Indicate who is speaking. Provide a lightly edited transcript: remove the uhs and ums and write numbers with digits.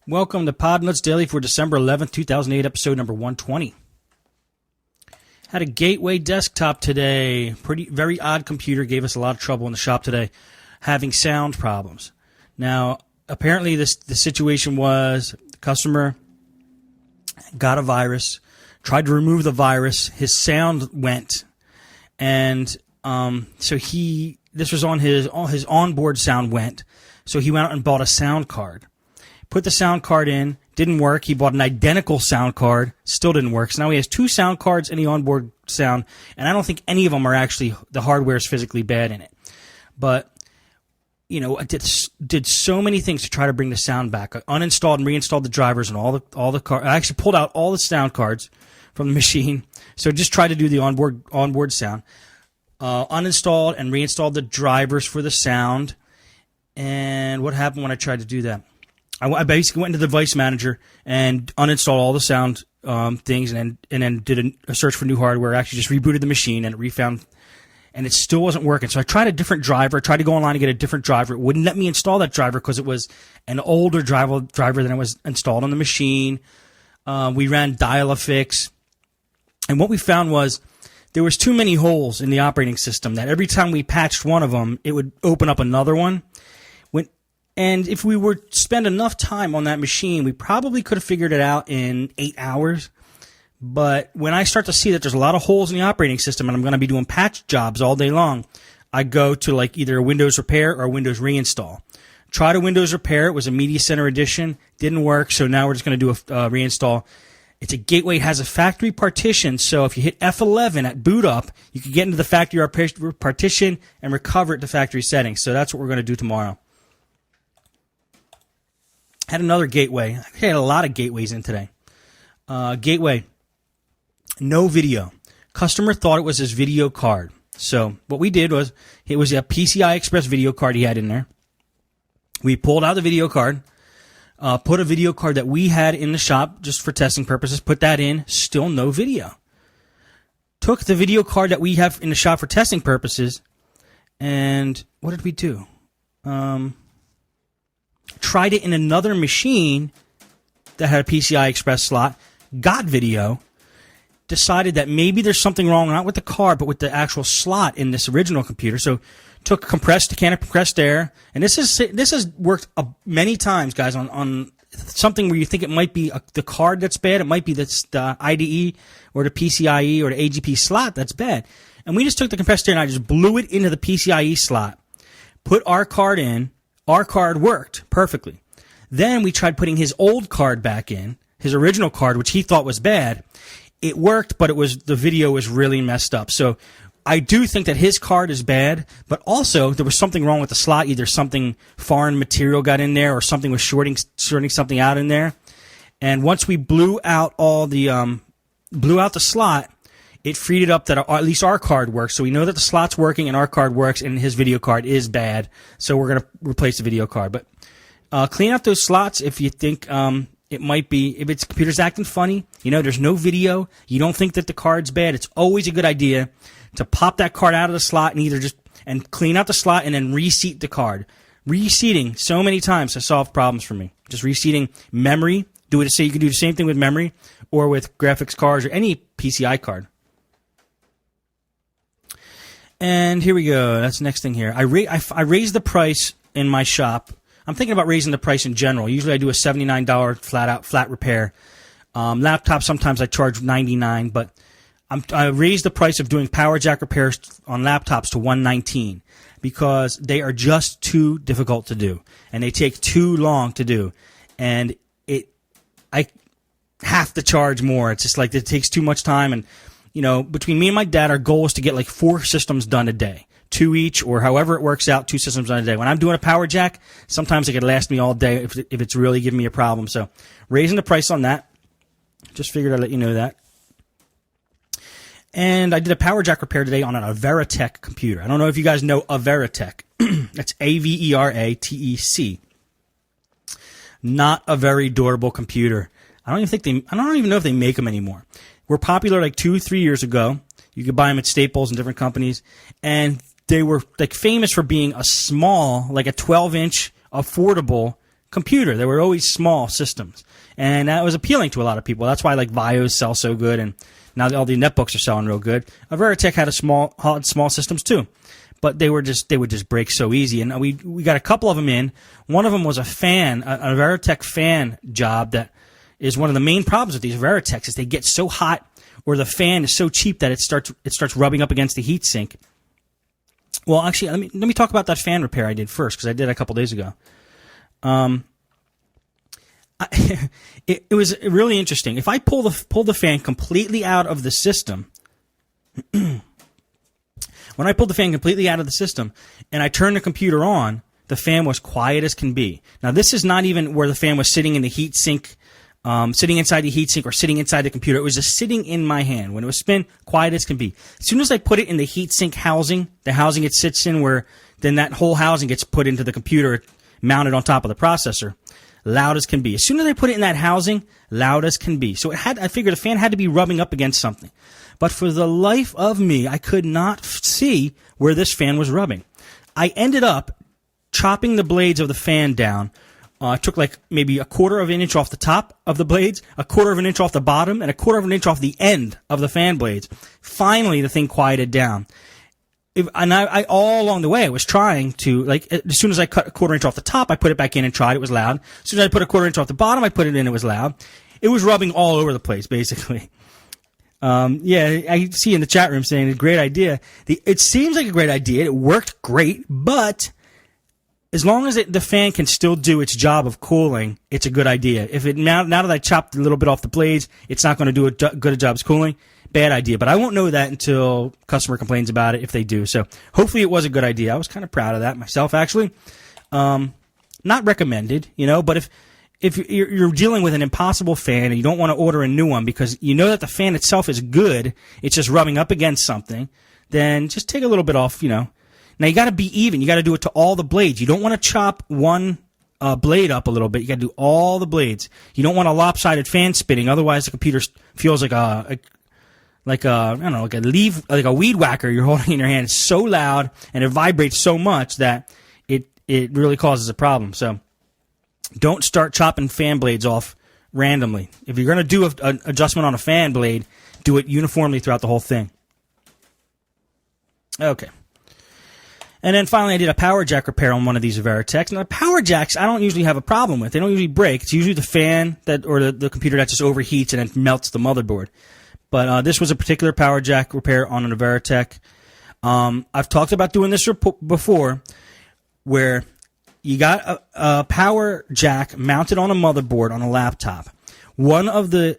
Speaker 1: Welcome to Podnutz Daily for December 11th, 2008, episode number 120. Had a Gateway desktop today. Very odd computer. Gave us a lot of trouble in the shop today, having sound problems. Now, apparently the situation was the customer got a virus, tried to remove the virus, his sound went, and so this was on his onboard sound went, so he went out and bought a sound card. Put the sound card in, didn't work. He bought an identical sound card, still didn't work. So now he has two sound cards in the onboard sound, and I don't think any of them are actually, the hardware is physically bad in it. But, you know, I did so many things to try to bring the sound back. I uninstalled and reinstalled the drivers and all the cards. I actually pulled out all the sound cards from the machine. So just tried to do the onboard sound. Uninstalled and reinstalled the drivers for the sound. And what happened when I tried to do that? I basically went into the device manager and uninstalled all the sound things, and then did a search for new hardware. Actually, just rebooted the machine and refound, and it still wasn't working. So I tried a different driver. I tried to go online and get a different driver. It wouldn't let me install that driver because it was an older driver than it was installed on the machine. We ran Dial-A-Fix, and what we found was there was too many holes in the operating system that every time we patched one of them, it would open up another one. And if we were to spend enough time on that machine, we probably could have figured it out in 8 hours. But when I start to see that there's a lot of holes in the operating system and I'm going to be doing patch jobs all day long, I go to like either a Windows repair or a Windows reinstall. Tried a Windows repair. It was a Media Center edition. Didn't work, so now we're just going to do a reinstall. It's a Gateway. It has a factory partition, so if you hit F11 at boot up, you can get into the factory partition and recover it to factory settings. So that's what we're going to do tomorrow. Had another Gateway. I had a lot of Gateways in today. Gateway, no video. Customer thought it was his video card. So what we did was, it was a PCI Express video card he had in there. We pulled out the video card, put a video card that we had in the shop just for testing purposes, put that in, still no video. Took the video card that we have in the shop for testing purposes, and what did we do? Tried it in another machine that had a PCI Express slot, got video, decided that maybe there's something wrong, not with the card, but with the actual slot in this original computer. So took a can of compressed air, and this has worked many times, guys, on something where you think it might be the card that's bad, it might be the IDE or the PCIe or the AGP slot that's bad. And we just took the compressed air and I just blew it into the PCIe slot, put our card in. Our card worked perfectly. Then we tried putting his old card back in, his original card, which he thought was bad. It worked, but the video was really messed up. So I do think that his card is bad, but also there was something wrong with the slot. Either something foreign material got in there or something was shorting something out in there. And once we blew out the slot, it freed it up that at least our card works. So we know that the slot's working and our card works and his video card is bad. So we're going to replace the video card. But clean out those slots if you think it might be, if its computer's acting funny, you know, there's no video, you don't think that the card's bad. It's always a good idea to pop that card out of the slot and clean out the slot and then reseat the card. Reseating so many times has solved problems for me. Just reseating memory. You can do the same thing with memory or with graphics cards or any PCI card. And here we go. That's the next thing here. I raised the price in my shop. I'm thinking about raising the price in general. Usually I do a $79 flat repair. Laptop sometimes I charge $99, but I raised the price of doing power jack repairs on laptops to $119 because they are just too difficult to do and they take too long to do. And I have to charge more. It's just like it takes too much time. And you know, between me and my dad, our goal is to get like 4 systems done a day. 2 each, or however it works out, 2 systems done a day. When I'm doing a power jack, sometimes it could last me all day if it's really giving me a problem. So raising the price on that. Just figured I'd let you know that. And I did a power jack repair today on an Averatech computer. I don't know if you guys know Averatech. That's Averatec. Not a very durable computer. I don't even know if they make them anymore. Were popular like 2-3 years ago. You could buy them at Staples and different companies, and they were like famous for being a small, like a 12-inch affordable computer. They were always small systems. And that was appealing to a lot of people. That's why like Vios sell so good, and now all the netbooks are selling real good. A Veritech had small systems too. But they would just break so easy. And we got a couple of them in. One of them was a fan, a Veritech fan job that is one of the main problems with these Veritechs is they get so hot, or the fan is so cheap that it starts rubbing up against the heat sink. Well, actually, let me talk about that fan repair I did first, because I did it a couple days ago. It was really interesting. If I pull the fan completely out of the system, when I pulled the fan completely out of the system and I turned the computer on, the fan was quiet as can be. Now, this is not even where the fan was sitting in the heat sink, sitting inside the heat sink or sitting inside the computer. It was just sitting in my hand. When it was spin, quiet as can be. As soon as I put it in the heat sink housing, the housing it sits in, where then that whole housing gets put into the computer, mounted on top of the processor, loud as can be. As soon as I put it in that housing, loud as can be. So I figured the fan had to be rubbing up against something. But for the life of me, I could not see where this fan was rubbing. I ended up chopping the blades of the fan down. I took like maybe a quarter of an inch off the top of the blades, a quarter of an inch off the bottom, and a quarter of an inch off the end of the fan blades. Finally, the thing quieted down. And I all along the way, I was trying to, like, as soon as I cut a quarter inch off the top, I put it back in and tried. It was loud. As soon as I put a quarter inch off the bottom, I put it in. It was loud. It was rubbing all over the place, basically. Yeah, I see in the chat room saying a great idea. It seems like a great idea. It worked great, but as long as the fan can still do its job of cooling, it's a good idea. If it now that I chopped a little bit off the blades, it's not going to do good a job as cooling. Bad idea, but I won't know that until customer complains about it, if they do. So hopefully it was a good idea. I was kind of proud of that myself, actually. Not recommended, but if you're dealing with an impossible fan and you don't want to order a new one because you know that the fan itself is good, it's just rubbing up against something, then just take a little bit off, Now you got to be even. You got to do it to all the blades. You don't want to chop one blade up a little bit. You got to do all the blades. You don't want a lopsided fan spinning. Otherwise, the computer feels like a weed whacker you're holding in your hand. It's so loud and it vibrates so much that it really causes a problem. So don't start chopping fan blades off randomly. If you're going to do an adjustment on a fan blade, do it uniformly throughout the whole thing. Okay. And then finally, I did a power jack repair on one of these Veritechs. Now, the power jacks, I don't usually have a problem with. They don't usually break. It's usually the fan or the computer that just overheats and then melts the motherboard. But this was a particular power jack repair on a Veritech. I've talked about doing this before, where you got a power jack mounted on a motherboard on a laptop. One of the